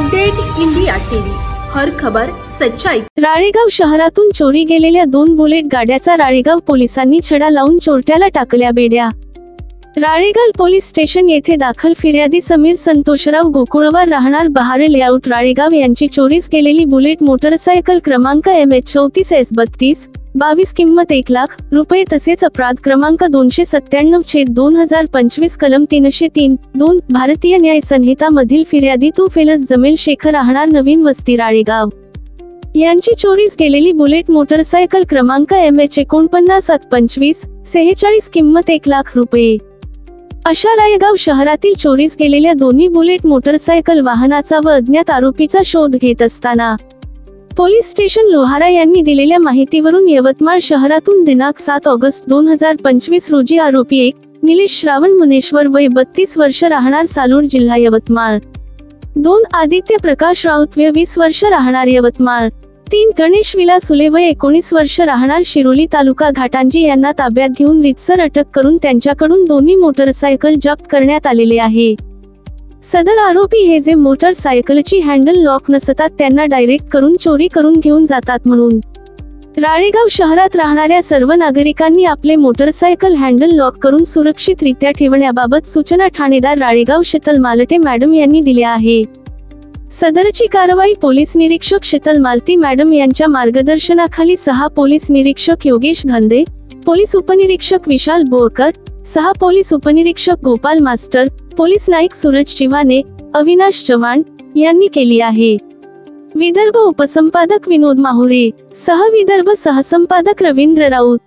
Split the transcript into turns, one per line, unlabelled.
Update India TV, हर खबर सच्चाई।
राळेगाव शहरातून चोरी गेलेल्या 2 बुलेट गाड्याचा राळेगाव पोलिसांनी छडा लावून चोरट्याला टाकल्या बेड्या। राळेगाव पोलीस स्टेशन येथे दाखल फिर्यादी समीर संतोषराव गोकुळवार राहणार बहारे लेआउट राळेगाव यांची चोरीस गेलेली बुलेट मोटरसायकल क्रमांक MH34S32 22 किंमत 1 लाख रुपये तसेच अपराध क्रमांक 297/2025 कलम 303(2) भारतीय न्याय संहिता मधील फिर्यादी तुफेलस जमेल शेख राहणार नवीन वस्ती राळेगाव यांची चोरीस गेलेली बुलेट मोटरसायकल क्रमांक MH4925 46 किंमत 1 लाख रुपये अशा राळेगाव शहरातील चोरीस गेलेल्या दोन्ही बुलेट मोटरसायकल वाहनाचा व अज्ञात आरोपीचा शोध घेत असताना पोलीस स्टेशन लोहारा यांनी दिलेल्या माहितीवरून यवतमाळ शहरातून दिनांक 7 ऑगस्ट 2025 रोजी आरोपी 1 निलेश श्रावण मुनेश्वर वय 32 वर्ष राहणार सालूर जिल्हा यवतमाळ, 2 आदित्य प्रकाश राऊत वय 20 वर्ष राहणार यवतमाळ, 3 गणेश विलास उले वय 19 वर्ष राहणार शिरोली तालुका घाटांजी यांना ताब्यात घेऊन रीतसर अटक करून त्यांच्याकडून दोन्ही मोटरसायकल जप्त करण्यात आलेले आहे। सदर आरोपी हे जे मोटरसायकलची हँडल लॉक नसतात त्यांना डायरेक्ट करून चोरी करून घेऊन जातात म्हणून राळेगाव शहरात राहणाऱ्या सर्व नागरिकांनी आपले मोटरसायकल हँडल लॉक करून सुरक्षितरित्या ठेवण्याबाबत सूचना ठाणेदार राळेगाव शीतल मालटे मॅडम यांनी दिल्या आहे। सदरची कारवाई पोलीस निरीक्षक शीतल मालती मॅडम यांच्या मार्गदर्शनाखाली 6 पोलीस निरीक्षक योगेश धंदे, पोलीस उपनिरीक्षक विशाल बोरकर, 6 पोलीस उपनिरीक्षक गोपाल मास्टर, पोलीस नाईक सूरज चिवाने, अविनाश चव्हाण यांनी केली आहे। विदर्भ उपसंपादक विनोद माहुरे, सह विदर्भ सहसंपादक रवींद्र राऊत।